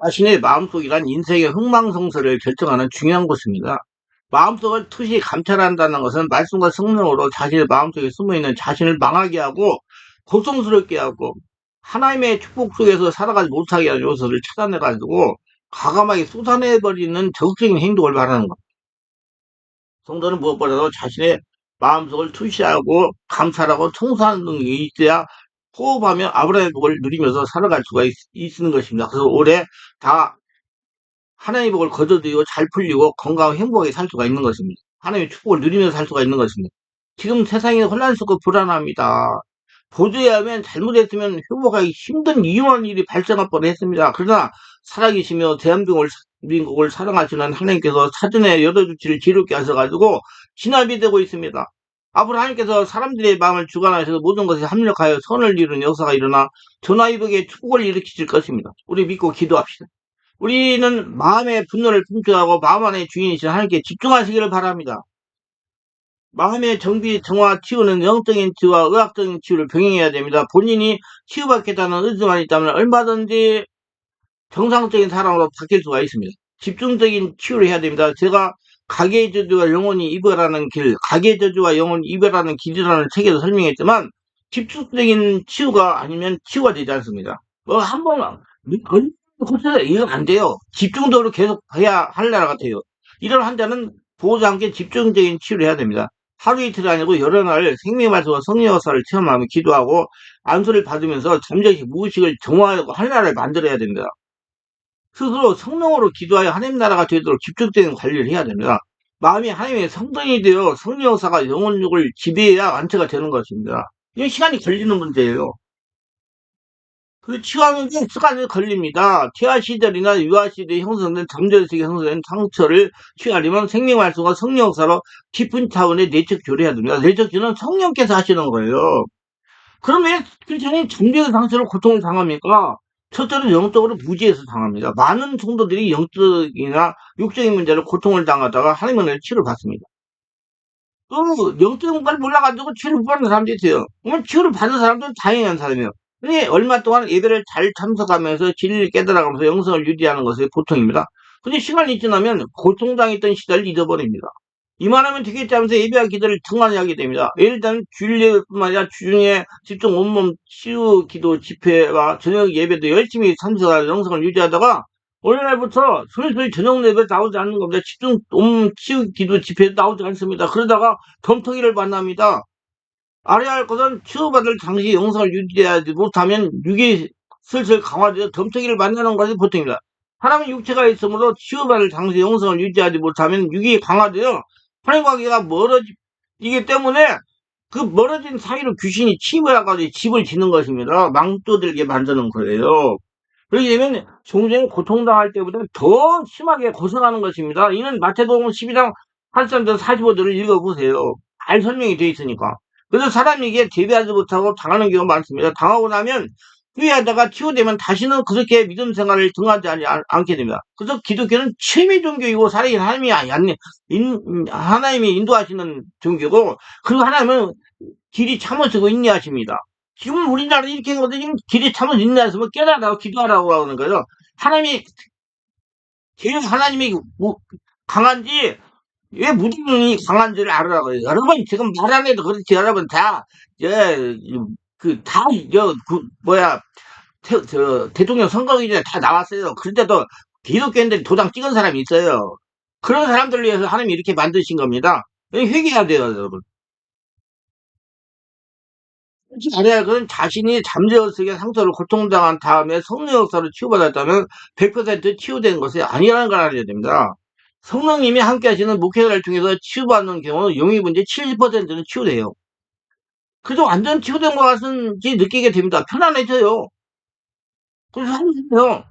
자신의 마음속이란 인생의 흥망성쇠를 결정하는 중요한 곳입니다. 마음속을 투시 감찰한다는 것은 말씀과 성령으로 자신의 마음속에 숨어있는 자신을 망하게 하고 고통스럽게 하고 하나님의 축복 속에서 살아가지 못하게 하는 요소를 찾아내가지고 과감하게 쏟아내버리는 적극적인 행동을 말하는 것. 성도는 무엇보다도 자신의 마음속을 투시하고 감찰하고 청소하는 능력이 있어야 호흡하며 아브라함의 복을 누리면서 살아갈 수가 있는 것입니다. 그래서 올해 다 하나님의 복을 거둬들이고 잘 풀리고 건강하고 행복하게 살 수가 있는 것입니다. 하나님의 축복을 누리면서 살 수가 있는 것입니다. 지금 세상이 혼란스럽고 불안합니다. 보조에 하면 잘못했으면 회복하기 힘든 위험한 일이 발생할 뻔했습니다. 그러나 살아계시며 대한민국을 사랑하시는 하나님께서 사전에 열어주지를 지롭게 하셔가지고 진압이 되고 있습니다. 앞으로 하나님께서 사람들의 마음을 주관하셔서 모든 것에 합력하여 선을 이루는 역사가 일어나 전화위복의 축복을 일으키실 것입니다. 우리 믿고 기도합시다. 우리는 마음의 분노를 품격하고 마음 안의 주인이신 하나님께 집중하시기를 바랍니다. 마음의 정비, 정화, 치유는 영적인 치유와 의학적인 치유를 병행해야 됩니다. 본인이 치유받겠다는 의지만 있다면 얼마든지 정상적인 사람으로 바뀔 수가 있습니다. 집중적인 치유를 해야 됩니다. 제가 가계의 저주와 영혼이 이별하는 길, 가계의 저주와 영혼이 이별하는 길이라는 책에서 설명했지만 집중적인 치유가 아니면 치유가 되지 않습니다. 한번 고쳐서 이건 안 돼요. 집중적으로 계속 해야 할 나라 같아요. 이런 환자는 보호자 함께 집중적인 치유를 해야 됩니다. 하루 이틀이 아니고 여러 날 생명의 말씀과 성령 역사를 체험하며 기도하고 안수를 받으면서 잠재식 무의식을 정화하고 하나를 만들어야 됩니다. 스스로 성령으로 기도하여 하나님 나라가 되도록 집중적인 관리를 해야 됩니다. 마음이 하나님의 성전이 되어 성령 역사가 영혼력을 지배해야 완체가 되는 것입니다. 이게 시간이 걸리는 문제예요. 그 치유하는 게 시간이 걸립니다. 태아 시절이나 유아 시대에 형성된 잠재의식에 형성된 상처를 치유하려면 생명 활성과 성령 역사로 깊은 차원의 내적 교류해야 됩니다. 내적 교류는 성령께서 하시는 거예요. 그럼 왜 크리스천이 잠재의 상처로 고통을 당합니까? 첫째는 영적으로 무지해서 당합니다. 많은 성도들이 영적이나 육적인 문제로 고통을 당하다가 하나님의 은혜를 치유를 받습니다. 또 영적인 걸 몰라가지고 치유를 못 받는 사람도 있어요. 그러면 치유를 받은 사람들은 다행한 사람이에요. 근데 얼마 동안 예배를 잘 참석하면서 진리를 깨달아가면서 영성을 유지하는 것이 보통입니다. 근데 시간이 지나면 고통당했던 시절을 잊어버립니다. 이만하면 되겠지 하면서 예배와 기도를 등한히 하게 됩니다. 예를 들면 주일 예배뿐만 아니라 주중에 집중 온몸 치유 기도 집회와 저녁 예배도 열심히 참석하여 영성을 유지하다가 어느 날부터 슬슬 저녁 예배 나오지 않는 겁니다. 집중 온몸 치유 기도 집회도 나오지 않습니다. 그러다가 덤터기를 만납니다. 알아야 할 것은 치유받을 당시 영성을 유지하지 못하면 육이 슬슬 강화되어 덤터기를 만나는 것이 보통입니다. 사람은 육체가 있으므로 치유받을 당시 영성을 유지하지 못하면 육이 강화되어 하나님과 관계가 멀어지기 때문에 그 멀어진 사이로 귀신이 침을 해가지고 집을 짓는 것입니다. 망조들게 만드는 거예요. 그렇게 되면 종종 고통당할 때보다 더 심하게 고생하는 것입니다. 이는 마태복음 12장 83절 45절을 읽어보세요. 잘 설명이 되어 있으니까. 그래서 사람에게 대비하지 못하고 당하는 경우가 많습니다. 당하고 나면 후회하다가 치유되면 다시는 그렇게 믿음 생활을 등하지 않게 됩니다. 그래서 기독교는 취미 종교이고 사람이 하나님이 인도하시는 종교고, 그리고 하나님은 길이 참으시고 인내하십니다. 지금 우리나라는 이렇게 한 거든요. 길이 참으시고 인내하시면 깨달아라고 기도하라고 하는 거예요. 하나님이 강한지 왜 무당이 강한지를 알으라고요. 여러분 지금 말 안 해도 그렇지. 여러분 다 대통령 선거기 전에 다 나왔어요. 그런데도 기독교인들이 도장 찍은 사람이 있어요. 그런 사람들을 위해서 하나님이 이렇게 만드신 겁니다. 회개해야 돼요, 여러분. 알아야 그건 자신이 잠재의식의 상처를 고통당한 다음에 성령 역사로 치유받았다면 100% 치유된 것이 아니라는 걸 알아야 됩니다. 성령님이 함께 하시는 목회자를 통해서 치유받는 경우는 용의분제 70%는 치유돼요. 그래서 완전 치유된 것 같은지 느끼게 됩니다. 편안해져요. 그래서 하면요.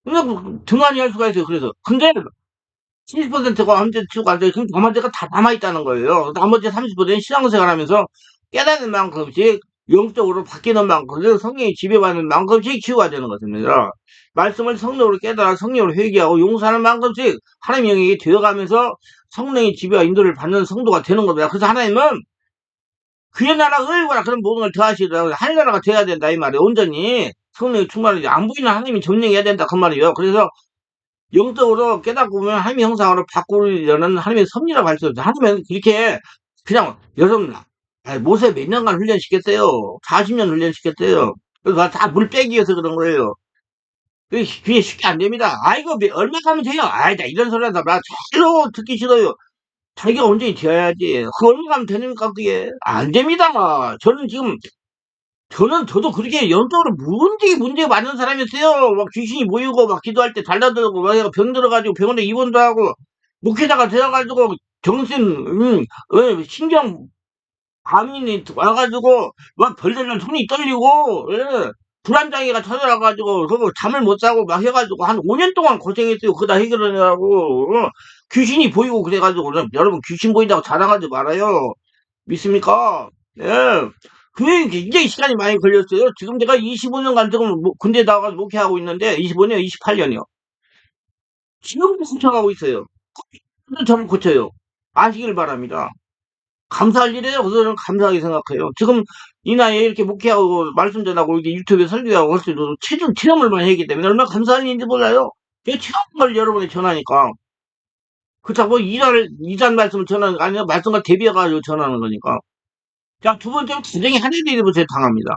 그냥 등한히 할 수가 있어요. 그래서. 근데 70%가 완전 치유가 안 돼요. 그럼 나머지가 다 남아있다는 거예요. 나머지 30%는 신앙생활 하면서 깨닫는 만큼씩 영적으로 바뀌는 만큼, 성령이 지배받는 만큼씩 치유가 되는 것입니다. 말씀을 성령으로 깨달아 성령으로 회개하고 용서하는 만큼씩 하나님 영역이 되어가면서 성령의 지배와 인도를 받는 성도가 되는 겁니다. 그래서 하나님은 그의 나라 의거나 그런 모든 걸 더하시더라고요. 하늘나라가 돼야 된다 이 말이에요. 온전히 성령이 충만하지. 안 보이는 하나님이 점령해야 된다. 그 말이에요. 그래서 영적으로 깨닫고 보면 하나님의 형상으로 바꾸려는 하나님의 섭리라고 할 수 없어요. 하나님은 이렇게 그냥 여러분 모세 몇 년간 훈련시켰어요. 40년 훈련시켰어요. 그래서 다 물 빼기 위해서 그런 거예요. 그게 쉽게 안 됩니다. 아이고 얼마 가면 돼요. 아이 나 이런 소리 하다 나 절로 듣기 싫어요. 자기가 온전히 되어야지. 그 얼마 가면 되니까 그게 안 됩니다. 저도 그렇게 영적으로 문제가 많은 사람이었어요. 막 귀신이 모이고, 막 기도할 때 달라들고, 막 병 들어가지고 병원에 입원도 하고, 목회자가 되어가지고, 신경 과민이 와가지고, 막 별들랑 손이 떨리고, 예. 불안장애가 찾아와가지고, 그거 잠을 못 자고 막 해가지고, 한 5년 동안 고생했어요. 그거 다 해결하느라고, 귀신이 보이고 그래가지고, 여러분 귀신 보인다고 자랑하지 말아요. 믿습니까? 예. 그게 굉장히 시간이 많이 걸렸어요. 지금 제가 25년간 지금 군대 나가서 목회하고 있는데, 25년, 28년이요. 지금도 고쳐가고 있어요. 저를 고쳐요. 아시길 바랍니다. 감사할 일이에요. 그거는 감사하게 생각해요. 지금 이 나이에 이렇게 목회하고 말씀 전하고 이렇게 유튜브에 설교하고 할 때도 체험을 많이 했기 때문에 얼마나 감사한 일인지 몰라요. 그 체험을 여러분이 전하니까. 그렇다고 뭐 이단 말씀을 전하는 거 아니라 말씀과 대비해가지고 전하는 거니까. 자, 두 번째는 가정의 하나님이 부터 당합니다.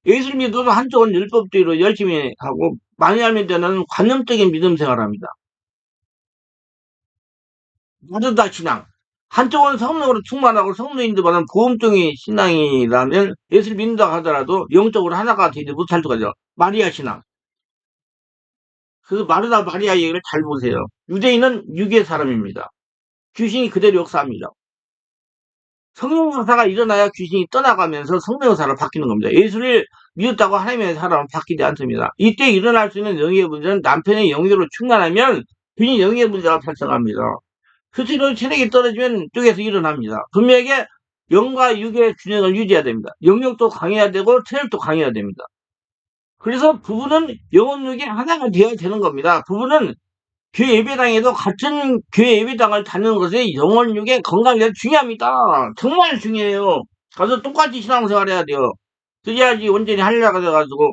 예수를 믿어도 한쪽은 율법주의로 열심히 하고 많이 알면 되는 관념적인 믿음 생활합니다. 나도다 신앙. 한쪽은 성령으로 충만하고 성도인들 받은 보험종의 신앙이라면 예수를 믿는다 하더라도 영적으로 하나가 되지 못할 수가 있죠. 마리아 신앙. 그 마르다 마리아 얘기를 잘 보세요. 유대인은 유괴 사람입니다. 귀신이 그대로 역사합니다. 성령 역사가 일어나야 귀신이 떠나가면서 성령 역사로 바뀌는 겁니다. 예수를 믿었다고 하나님의 사람은 바뀌지 않습니다. 이때 일어날 수 있는 영의 문제는 남편의 영유로 충만하면 귀신이 영의 문제가 발생합니다. 스스로 체력이 떨어지면 쪽에서 일어납니다. 분명하게 영과 육의 균형을 유지해야 됩니다. 영역도 강해야 되고 체력도 강해야 됩니다. 그래서 부부는 영혼육이 하나가 되어야 되는 겁니다. 부부는 교회 예배당에도 같은 교회 예배당을 다니는 것이 영혼육의 건강에 중요합니다. 정말 중요해요. 가서 똑같이 신앙생활 해야 돼요. 그래야지 온전히 할례가 돼가지고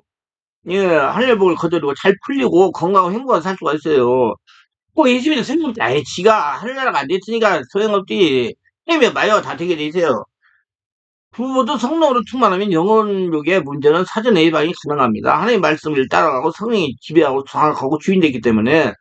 예, 할례복을 거두고 잘 풀리고 건강하고 행복하게 살 수가 있어요. 꼭 예수님이 소용없지. 아이, 지가 할례가 안 됐으니까 소용없지. 때문에 마요 다 되게 돼 있어요. 부모도 성령으로 충만하면 영혼력의 문제는 사전 예방이 가능합니다. 하나님의 말씀을 따라가고 성령이 지배하고 장악하고 주인되기 때문에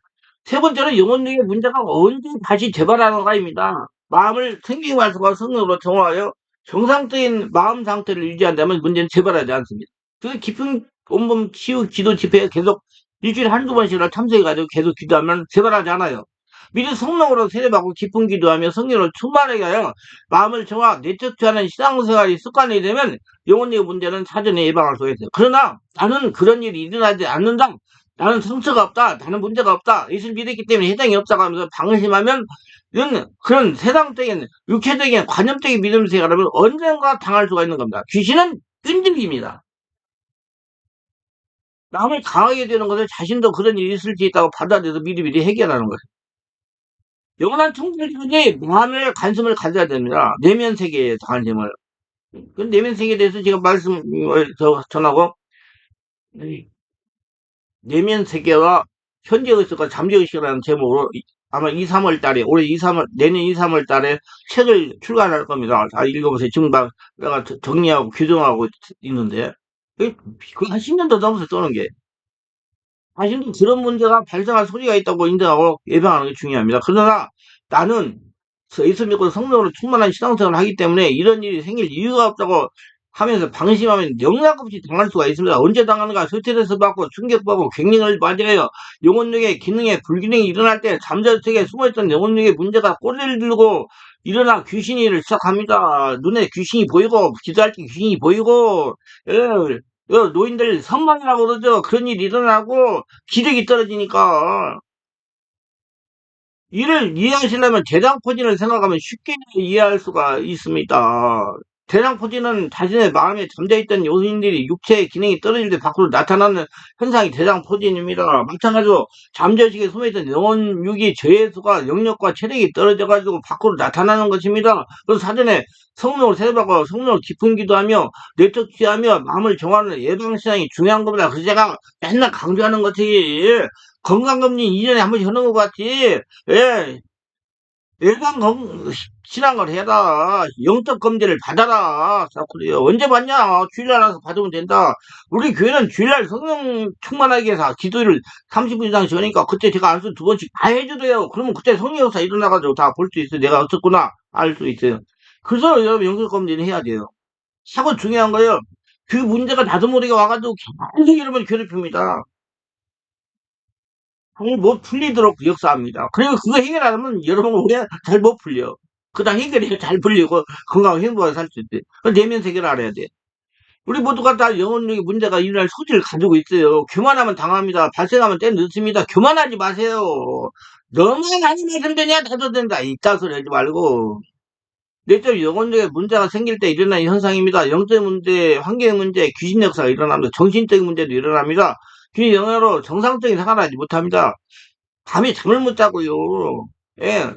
세 번째는 영혼력의 문제가 언제 다시 재발하는가입니다. 마음을 생명의 말씀과 성령으로 정화하여 정상적인 마음 상태를 유지한다면 문제는 재발하지 않습니다. 그래서 깊은 온몸 치유 기도 집회에 계속 일주일에 한두 번씩이나 참석해가지고 계속 기도하면 재발하지 않아요. 미리 성령으로 세례받고 기쁜 기도하며 성령으로 충만하게 하여 마음을 정화, 내적하는 신앙생활이 습관이 되면 영혼의 문제는 사전에 예방할 수가 있어요. 그러나 나는 그런 일이 일어나지 않는다. 나는 상처가 없다. 나는 문제가 없다. 예수를 믿었기 때문에 해당이 없다고 하면서 방심하면 그런 세상적인 육체적인 관념적인 믿음 생활하면 언젠가 당할 수가 있는 겁니다. 귀신은 끈질깁니다. 남을 강하게 되는 것을 자신도 그런 일이 있을 수 있다고 받아들여서 미리미리 해결하는 거예요. 영원한 통찰력이 마음의 관심을 가져야 됩니다. 내면 세계에 관심을. 그 내면 세계에 대해서 제가 말씀을 전하고, 내면 세계와 현재의식과 잠재의식이라는 제목으로 아마 2, 3월 달에, 올해 2, 3월, 내년 2, 3월 달에 책을 출간할 겁니다. 다 읽어보세요. 지금 막 내가 정리하고 규정하고 있는데, 그한 10년도 넘어서 써는 게. 자신도 그런 문제가 발생할 소리가 있다고 인정하고 예방하는 게 중요합니다. 그러나 나는 예수 믿고 성령으로 충만한 신앙생활을 하기 때문에 이런 일이 생길 이유가 없다고 하면서 방심하면 영락없이 당할 수가 있습니다. 언제 당하는가? 스트레스 받고 충격받고 갱년을 맞아요. 영혼력의 기능에 불균형이 일어날 때 잠자속에 숨어있던 영혼력의 문제가 꼬리를 들고 일어나 귀신이를 시작합니다. 눈에 귀신이 보이고 기도할 때 귀신이 보이고 예, 노인들 선망이라고 그러죠. 그런 일이 일어나고 기력이 떨어지니까 이를 이해하시려면 재앙포진을 생각하면 쉽게 이해할 수가 있습니다. 대장포진은 자신의 마음에 잠재있던 요인들이 육체의 기능이 떨어질 때 밖으로 나타나는 현상이 대장포진입니다. 마찬가지로 잠재의식에 숨어있던 영혼육이 죄수가 영역과 체력이 떨어져가지고 밖으로 나타나는 것입니다. 그래서 사전에 성령을 세례받고 성령을 깊은 기도하며 내적 취하며 마음을 정하는 예방시장이 중요한 겁니다. 그래서 제가 맨날 강조하는 것이 건강검진 2년에 한 번씩 하는 것 같지. 예, 일반 신앙을 해라. 영적 검진을 받아라. 자꾸 그래요. 언제 받냐? 주일날 와서 받으면 된다. 우리 교회는 주일날 성령 충만하게 해서 기도를 30분 이상씩 하니까 그때 제가 안수 두 번씩 다 해줘도요. 그러면 그때 성령 역사 일어나가지고 다 볼 수 있어요. 내가 어떻구나 알 수 있어요. 그래서 여러분 영적 검진을 해야 돼요. 하고 중요한 거예요. 그 문제가 나도 모르게 와가지고 계속 여러분 괴롭힙니다. 그걸 못 풀리도록 역사합니다. 그리고 그거 해결 안 하면 여러분 오래 잘 못 풀려. 그다음 해결이 잘 풀리고 건강하고 행복하게 살 수 있대. 그 내면 세계를 알아야 돼. 우리 모두가 다 영혼력의 문제가 일어날 소지를 가지고 있어요. 교만하면 당합니다. 발생하면 때 늦습니다. 교만하지 마세요. 너무 많이 말씀되냐 다도 된다. 이딴 소리 하지 말고. 내적 영혼력의 문제가 생길 때 일어나는 현상입니다. 영적 문제, 환경 문제, 귀신 역사가 일어납니다. 정신적인 문제도 일어납니다. 귀신 영향으로 정상적인 생활을 하지 못합니다. 밤에 잠을 못 자고요. 예.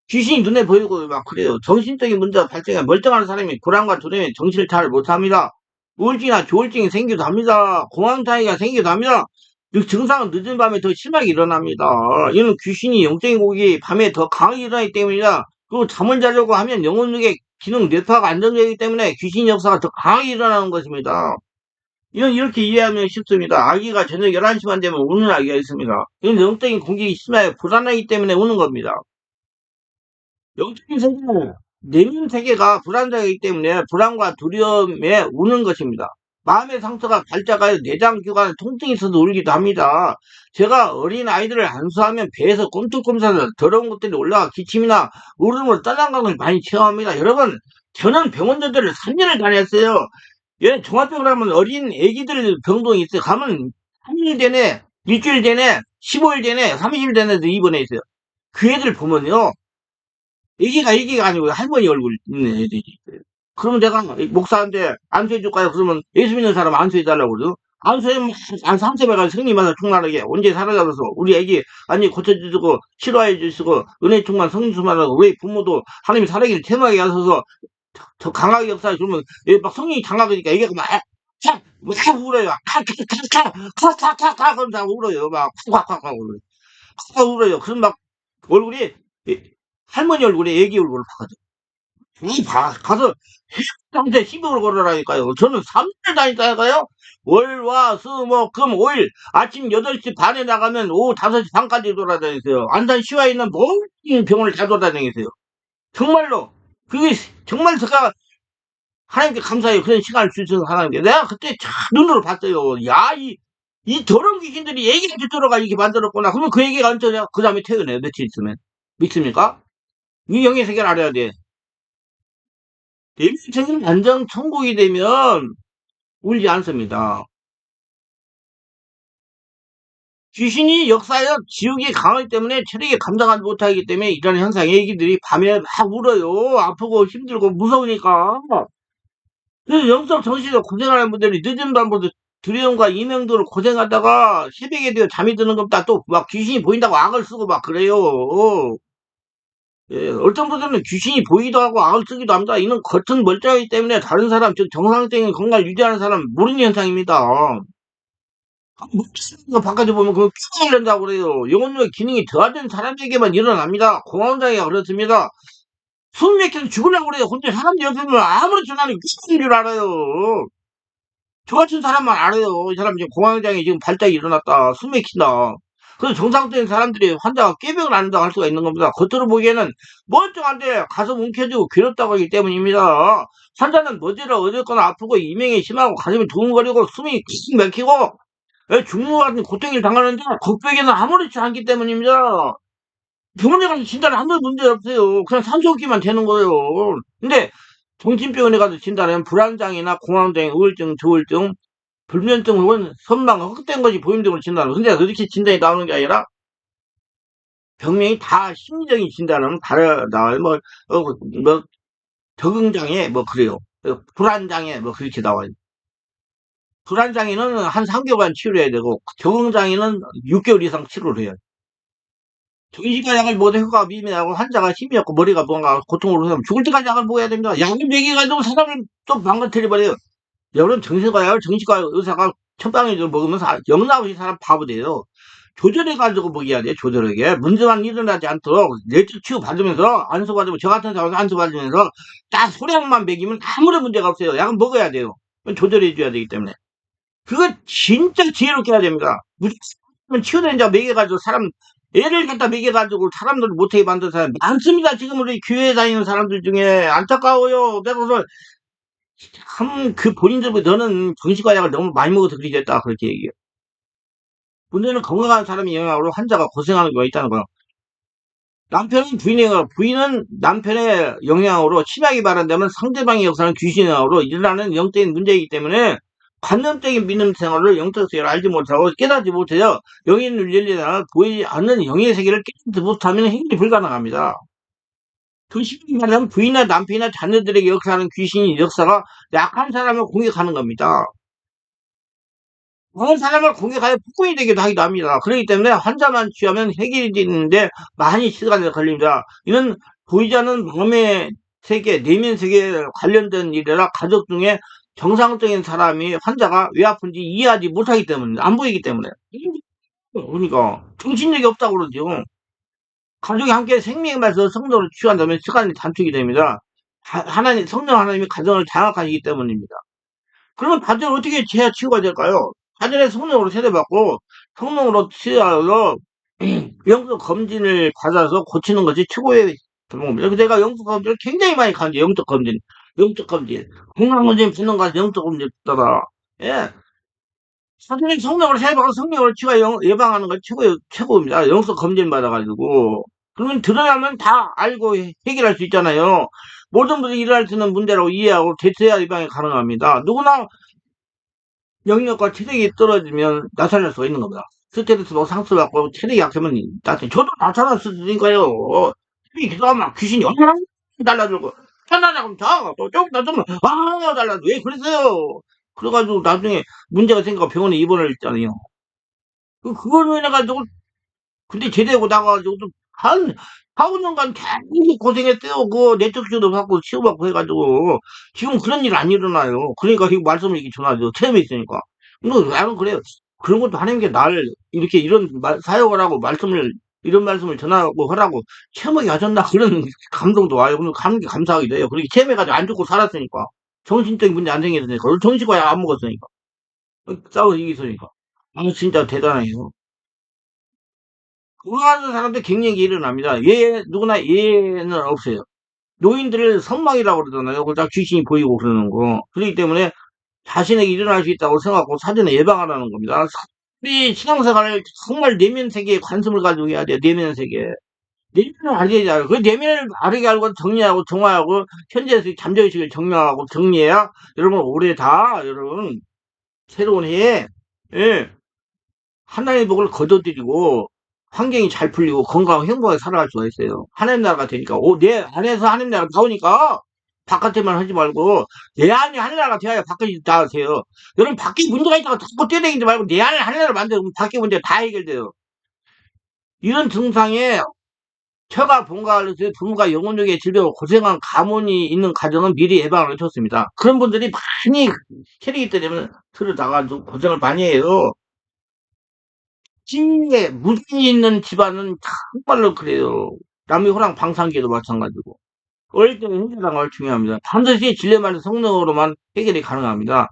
귀신이 눈에 보이고 막 그래요. 정신적인 문제가 발생해 멀쩡한 사람이 불안과 두려움에 정신을 잘 못합니다. 우울증이나 조울증이 생기기도 합니다. 공황장애가 생기기도 합니다. 그 증상은 늦은 밤에 더 심하게 일어납니다. 이는 귀신이 영적인 고기 밤에 더 강하게 일어나기 때문이다. 그리고 잠을 자려고 하면 영혼력의 기능 뇌파가 안정되기 때문에 귀신 역사가 더 강하게 일어나는 것입니다. 이건 이렇게 이해하면 쉽습니다. 아기가 저녁 11시만 되면 우는 아기가 있습니다. 이건 영적인 공격이 심하게 불안하기 때문에 우는 겁니다. 영적인 세계는 내면 세계가 불안정하기 때문에 불안과 두려움에 우는 것입니다. 마음의 상처가 발작하여 내장 기관에 통증이 있어서 울기도 합니다. 제가 어린 아이들을 안수하면 배에서 꼼틀꼼틀 더러운 것들이 올라가 기침이나 울음으로 떠난 감을 많이 체험합니다. 여러분, 저는 병원 전도를 3년을 다녔어요. 얘 종합병원 하면 어린 애기들 병동이 있어요. 가면 3일 내내, 일주일 내내, 15일 내내, 30일 내내도 입원해 있어요. 그 애들 보면요. 애기가 아니고 할머니 얼굴 있는 애들이 있어요. 그러면 내가 목사한테 안수해줄까요? 그러면 예수 믿는 사람 안수해달라고 그러죠. 안수하면 한 3세배가 성님마다 충만하게 언제 사라져서 우리 애기 아니 고쳐주시고 치료해 주시고 은혜 충만 성령 충만하고 왜 부모도 하나님이 살아계를 태어나게 하셔서 더 강하게 역사해 주면 막 성령이 강하니까 애기가 막 울어요. 칵칵칵칵칵칵칵칵 그럼 다 울어요. 막 콱콱콱 울어요. 콱 울어요. 그럼 막 얼굴이 할머니 얼굴에 애기 얼굴을 봐가지고 가서 상태 시비를 걸으라니까요. 저는 3일 다니다니까요. 월, 화, 수, 목, 금, 5일 아침 8시 반에 나가면 오후 5시 반까지 돌아다니세요. 안산 시와에 있는 모든 병원을 다 돌아다니세요. 정말로 그게 정말 제가 하나님께 감사해요. 그런 시간을 주셔서 하나님께. 내가 그때 참 눈으로 봤어요. 야, 이 더러운 귀신들이 애기를 뒤돌아가 이렇게 만들었구나. 그러면 그 애기가 언제냐? 그 다음에 퇴근해요. 며칠 있으면. 믿습니까? 이 영의 세계를 알아야 돼. 내면적인 안정 천국이 되면 울지 않습니다. 귀신이 역사하여 지옥이 강하기 때문에 체력이 감당하지 못하기 때문에 이런 현상 애기들이 밤에 막 울어요. 아프고 힘들고 무서우니까. 그래서 영적 정신을 고생하는 분들이 늦은 밤부터 두려움과 이명도를 고생하다가 새벽에 되어 잠이 드는 겁니다. 또 막 귀신이 보인다고 악을 쓰고 막 그래요. 예, 어떤 분들은 귀신이 보이기도 하고 악을 쓰기도 합니다. 이는 겉은 멀쩡하기 때문에 다른 사람, 즉 정상적인 건강을 유지하는 사람 모르는 현상입니다. 거 바깥에 보면 그거 끼가 된다고 그래요. 영혼력의 기능이 저하된 사람에게만 일어납니다. 공황장애가 그렇습니다. 숨 막혀서 죽으려고 그래요. 근데 사람들이 옆에 보면 아무렇지 않은 귀신인 줄 알아요. 저 같은 사람만 알아요. 이 사람 지금 공황장애 지금 발작이 일어났다. 숨 막힌다. 그래서 정상적인 사람들이 환자가 꾀병을 앓는다고 할 수가 있는 겁니다. 겉으로 보기에는 멀쩡한데 가슴 움켜쥐고 괴롭다고 하기 때문입니다. 환자는 머지를 어렵거나 아프고 이명이 심하고 가슴이 두근거리고 숨이 킥 막히고 죽는 것 같은 고통을 당하는데 걱백에는 아무렇지 않기 때문입니다. 병원에 가서 진단을 아무 문제 없어요. 그냥 산소호흡기만 되는 거예요. 근데 정신병원에 가서 진단하면 불안장애나 공황장애, 우울증, 조울증, 불면증 혹은 선망, 헛된 것이 보임등으로 진단을. 근데 그렇게 진단이 나오는 게 아니라 병명이 다 심리적인 진단은 다르다. 뭐 적응장애 뭐 그래요. 불안장애, 뭐, 그렇게 나와요. 불안장애는 한 3개월간 치료해야 되고, 적응장애는 6개월 이상 치료를 해요. 정신과 약을 먹어도 효과가 미미하고, 환자가 힘이 없고, 머리가 뭔가 고통으로 하면 죽을 때까지 약을 먹어야 됩니다. 약을 먹여가지고 사람을 또 망가뜨려버려요. 여러분, 정신과 약을 정신과 의사가 처방해서 먹으면 영락없이 사람 바보 돼요. 조절해가지고 먹여야 돼, 조절하게. 문제만 일어나지 않도록 내적 치유 받으면서, 안수받으면, 저 같은 상황에서 안수받으면서, 딱 소량만 먹이면 아무런 문제가 없어요. 약은 먹어야 돼요. 조절해줘야 되기 때문에. 그거 진짜 지혜롭게 해야 됩니다. 무조건 치유된 자 먹여가지고 사람, 애를 갖다 먹여가지고 사람들 못하게 만든 사람 많습니다. 지금 우리 교회에 다니는 사람들 중에 안타까워요. 내가 그래서 참 그 본인들보다 너는 정신과 약을 너무 많이 먹어서 그렇게 됐다. 그렇게 얘기해요. 문제는 건강한 사람이 영향으로 환자가 고생하는 경우가 있다는 거예요. 남편은 부인은 남편의 영향으로 심하게 발현되면 상대방의 역사는 귀신의 영향으로 일어나는 영적인 문제이기 때문에 관념적인 믿음 생활을 영적 세계를 알지 못하고 깨닫지 못해요. 영의 윤리나 보이지 않는 영의 세계를 깨닫지 못하면 해결이 불가능합니다. 그 쉽게 말하면 부인이나 남편이나 자녀들에게 역사하는 귀신이 역사가 약한 사람을 공격하는 겁니다. 그런 사람을 공격하여 폭군이 되기도 하기도 합니다. 그렇기 때문에 환자만 취하면 해결이 되는데 많이 시간이 걸립니다. 이는 보이지 않는 마음의 세계, 내면 세계에 관련된 일이라 가족 중에 정상적인 사람이 환자가 왜 아픈지 이해하지 못하기 때문에, 안 보이기 때문에. 그러니까 정신력이 없다고 그러죠. 가족이 함께 생명의 말에서 성도를 취한다면 시간이 단축이 됩니다. 성령 하나님이 가정을 장악하시기 때문입니다. 그러면 다들 어떻게 해야 치유가 될까요? 사전에 성령으로 세례받고 성령으로 치유하러 영적 검진을 받아서 고치는 것이 최고의 방법입니다. 그래서 내가 영적 검진을 굉장히 많이 가는데 영적 검진, 영적 검진, 건강검진 받는 거 영적 검진 받더라. 예. 사전에 성령으로 세례받고 성령으로 치유가 예방하는 것이 최고입니다. 영적 검진 받아가지고. 그러면 드러나면 다 알고 해결할 수 있잖아요. 모든 분들이 일어날 수 있는 문제라고 이해하고 대처해야 예방이 가능합니다. 누구나 영역과 체력이 떨어지면 나타날 수가 있는 겁니다. 스트레스로 상처받고 체력이 약하면 저도 나타날 수 있으니까요. 체력이 기도하면 귀신이 얼마나 달라들고 편하자고 또 조금 더 좀 달라도 왜 그랬어요? 그래가지고 나중에 문제가 생겨 병원에 입원을 했잖아요. 그걸로 인해가지고 근데 제대하고 나가가지고 한 4, 5년간 계속 고생했어요. 그 뇌척수도 받고 치료받고 해가지고 지금 그런 일 안 일어나요. 그러니까 이 말씀을 이렇게 전하죠. 체험이 있으니까. 나는 그래요. 그런 것도 하나님께 날 이렇게 이런 사역을 하고 이런 말씀을 전하고 하라고 체험하게 하셨나 그런 감동도 와요. 그럼 감사하기도 해요. 그렇게 체험해가지고 안 죽고 살았으니까. 정신적인 문제 안 생겼으니까. 정신과약 안 먹었으니까. 싸워 이기으니까. 아, 진짜 대단해요. 건강한 사람들 갱년기 일어납니다. 누구나 예는 없어요. 노인들을 선망이라고 그러잖아요. 그다 귀신이 보이고 그러는 거. 그렇기 때문에 자신에게 일어날 수 있다고 생각하고 사전에 예방하라는 겁니다. 우리 신앙생활을 정말 내면 세계에 관심을 가지고 해야 돼요. 내면 세계. 내면을 알게 그 내면을 알게 알고 정리하고 정화하고 현재에서 잠재의식을 정리하고 정리해야 여러분 올해 다 여러분 새로운 해에 예, 하나님의 복을 거둬들이고 환경이 잘 풀리고 건강하고 행복하게 살아갈 수가 있어요. 하나님 나라가 되니까 내 안에서 하나님 나라가 나오니까 바깥에만 하지 말고 내 안에 하나님 나라가 되어야 바깥이 다 돼요. 여러분 밖에 문제가 있다고 자꾸 뛰어다니지 말고 내 안에 하나님 나라를 만들면 밖에 문제가 다 해결돼요. 이런 증상에 처가 본가를 부모가 영혼력의 질병으로 고생한 가문이 있는 가정은 미리 예방을 해줬습니다. 그런 분들이 많이 체력이 때문에 들어나가지고 고생을 많이 해요. 찐에 무진이 있는 집안은 정말로 그래요. 남의 호랑 방상기도 마찬가지고. 어릴 때는 힘들다는 걸 중요합니다. 반드시 진례만의 성령으로만 해결이 가능합니다.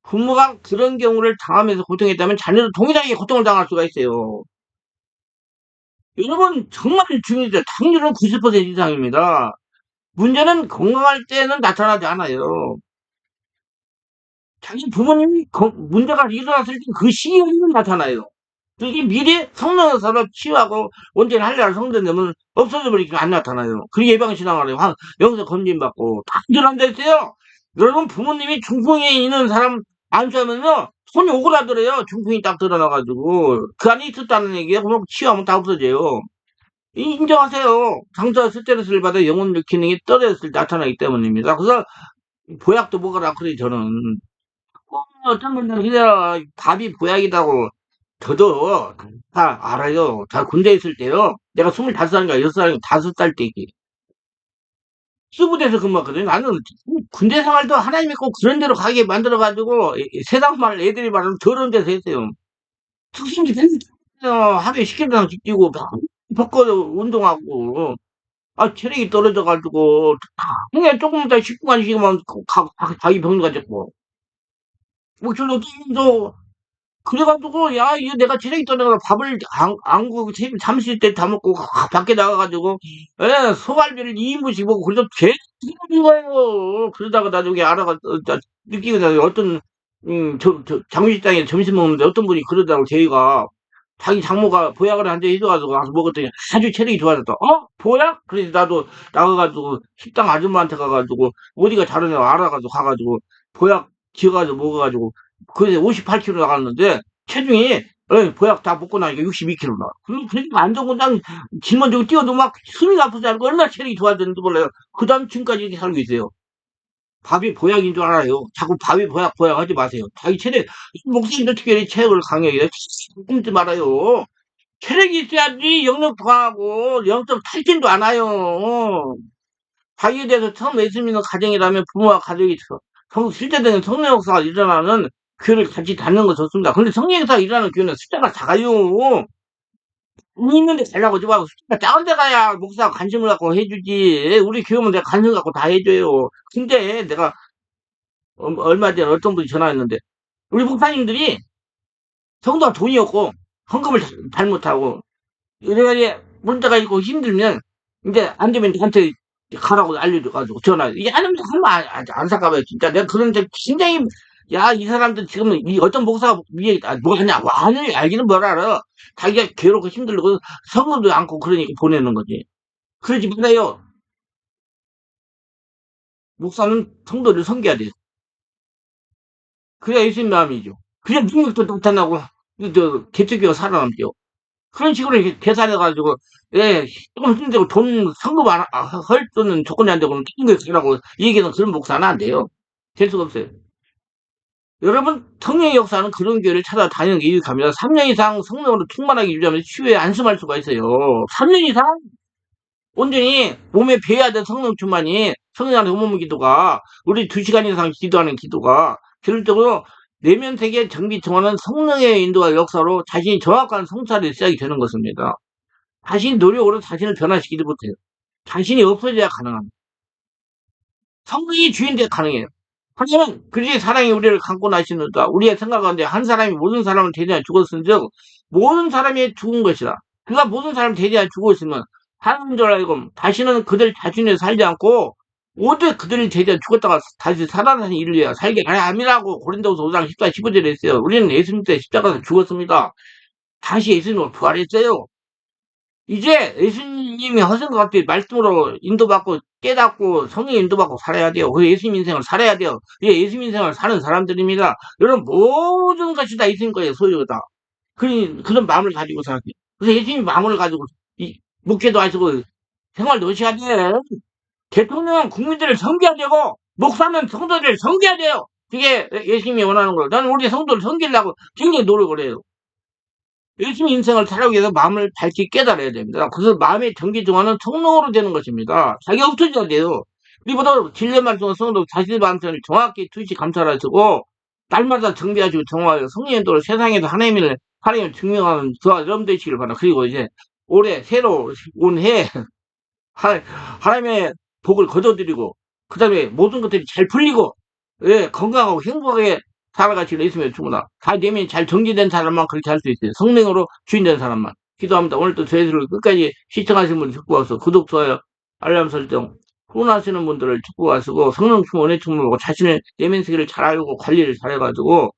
부모가 그런 경우를 당하면서 고통했다면 자녀도 동일하게 고통을 당할 수가 있어요. 여러분 정말 중요해요. 당률은 90% 이상입니다. 문제는 건강할 때는 나타나지 않아요. 자기 부모님이 문제가 일어났을 때 그 시기에는 나타나요. 그게 미리 성령에서 치유하고 온전히 하려는 성전되면 없어져 버리니까 안 나타나요. 그 예방신앙을 영서 검진받고 다 일어난다 했어요. 여러분 부모님이 중풍에 있는 사람 안수하면요 손이 오그라들어요. 중풍이 딱 드러나가지고 그 안에 있었다는 얘기예요. 그럼 치유하면 다 없어져요. 인정하세요. 장차 스트레스를 받아 영혼 기능이 떨어졌을 때 나타나기 때문입니다. 그래서 보약도 먹으라 그래, 저는. 어떤 분들은 그냥 밥이 보약이라고 저도 다 알아요. 다 군대 있을 때요. 내가 25살인가 6살인가 5살 때 수부대에서 근무했거든요. 나는 군대 생활도 하나님 믿고 그런 데로 가게 만들어가지고 세상 말 애들이 말하면 더러운 데서 했어요. 특수지 하루에 10km 씩 뛰고 벚꽃 운동하고 체력이 떨어져가지고 그냥 조금 더 10분간 쉬면 자기 병원 가졌고 뭐 저도 또 그래가지고 야 이거 내가 체력이 떨어져서 밥을 안 구고 잠실 때 다 먹고 밖에 나가가지고 소갈비를 2인분씩 먹고 그래서 개 죽는 거예요. 그러다가 나중에 느끼고 나서 어떤 장미식당에 점심 먹는데 어떤 분이 그러더라고 저희가 자기 장모가 보약을 한 대 해줘가지고 가서 먹었더니 아주 체력이 좋아졌다. 보약? 그래서 나도 나가가지고 식당 아줌마한테 가가지고 어디가 다르냐고 알아가지고 가가지고 보약 지어가지고 먹어가지고 그래서 58kg 나갔는데 체중이 보약 다 먹고 나니까 62kg 나와. 그러니까 안 좋고 난 짊어지고 뛰어도 막 숨이 아프지 않고 얼마나 체력이 좋아졌는지 몰라요. 그 다음 지금까지 이렇게 살고 있어요. 밥이 보약인 줄 알아요. 자꾸 밥이 보약 하지 마세요. 자기 체력, 목사님도 특별히 체력을 강해요. 꿈지 말아요. 체력이 있어야지 영역도 강하고 영적 탈진도 안 와요. 자기에 대해서 처음 예수 믿는 가정이라면 부모와 가족이 실제적인 성령 역사가 일어나는 교회를 같이 다니는 거 좋습니다. 근데 성령 역사가 일어나는 교회는 숫자가 작아요. 있는데 잘나고 좀 하고 숫자가 작은 데 가야 목사가 관심을 갖고 해주지. 우리 교회면 내가 관심 갖고 다 해줘요. 근데 내가 얼마 전에 어떤 분이 전화했는데 우리 목사님들이 성도가 돈이 없고 헌금을 잘 못하고 이래가지고 문제가 있고 힘들면 이제 안 되면 나한테 가라고 알려줘가지고 전화. 이게 안 하면 한번 안타까워요. 진짜 내가 그런데 굉장히 야 이 사람들 지금 이 어떤 목사가 위에 뭐 하냐 와를 알기는 뭘 알아. 자기가 괴롭고 힘들고 성금도 않고 그러니까 보내는 거지. 그러지 말아요. 목사는 성도를 섬겨야 돼요. 그래야 예수님 마음이죠. 그래야 능력도 나타나고 개척교가 살아남죠. 그런 식으로 이렇게 계산해가지고, 조금 힘들고 성금 할 돈은 조건이 안 되고는 큰 거 가라고 얘기는 그런 목사는 안 돼요. 될 수가 없어요. 여러분, 성령의 역사는 그런 교회를 찾아다니는 게 유익합니다. 3년 이상 성령으로 충만하게 유지하면 치유에 안심할 수가 있어요. 3년 이상? 온전히 몸에 배야 될 성령 충만이 성령한테 온몸 기도가 우리 2시간 이상 기도하는 기도가 결국적으로 내면 세계 정비 청하는 성령의 인도와 역사로 자신이 정확한 성찰이 시작이 되는 것입니다. 자신이 노력으로 자신을 변화시키지 못해요. 자신이 없어져야 가능합니다. 성령이 주인돼 가능해요. 하지만 그리스도의 사랑이 우리를 감고 나시는다. 우리의 생각 가운데 한 사람이 모든 사람을 대신하여 죽었은즉 모든 사람이 죽은 것이다. 그가 모든 사람을 대신하여 죽었으면 하나님 줄 알고 다시는 그들 자신을 살지 않고 오직 그들을 대신하여 죽었다가 다시 살아나는 일을 위하여 살게 하려 함이라고 고린도후서 5장 14, 15절에 했어요. 우리는 예수님 때 십자가에서 죽었습니다. 다시 예수님으로 부활했어요. 이제 예수님이 하신 것 같아요. 말씀으로 인도받고 깨닫고 성령 인도받고 살아야 돼요. 그 예수님 인생을 살아야 돼요. 이게 예수님 인생을 사는 사람들입니다. 여러분 모든 것이 다 예수님 거예요. 소유가 다. 그런 마음을 가지고 살아요. 그래서 예수님 마음을 가지고 목회도 하시고 생활도 하셔야 돼요. 대통령은 국민들을 섬겨야 되고 목사는 성도들을 섬겨야 돼요. 그게 예수님이 원하는 거예요. 나는 우리 성도를 섬기려고 굉장히 노력을 해요. 열심히 인생을 살아가기 위해서 마음을 밝게 깨달아야 됩니다. 그래서 마음의 정기 정화는 성령으로 되는 것입니다. 자기가 없어져야 돼요. 우리보다 진리만 통한 성도 자신의 마음을 정확히 투시 감찰하시고 날마다 정비하시고 정화하여 성령의 인도를 세상에서 하나님을 증명하는 저와 여러분 되시길 바랍니다. 그리고 이제 올해 새로 온 해 하나님의 복을 거둬드리고 그 다음에 모든 것들이 잘 풀리고 건강하고 행복하게 살아가시기를 예수님의 축원합니다. 다 내면이 잘 정지된 사람만 그렇게 할 수 있어요. 성령으로 주인된 사람만. 기도합니다. 오늘도 저희들을 끝까지 시청하신 분들 축복하소. 구독, 좋아요, 알람 설정, 후원하시는 분들을 축복하시고 성령 충만, 은혜 충만하고 자신의 내면 세계를 잘 알고 관리를 잘해가지고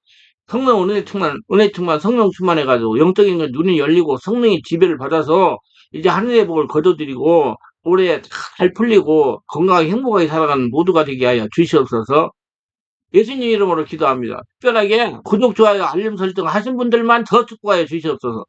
성령 은혜 충만, 성령 충만해가지고 영적인 건 눈이 열리고 성령의 지배를 받아서 이제 하늘의 복을 거둬들이고 올해 잘 풀리고 건강하게 행복하게 살아가는 모두가 되게 하여 주시옵소서. 예수님 이름으로 기도합니다. 특별하게 구독, 좋아요, 알림 설정 하신 분들만 더 축복하여 주시옵소서.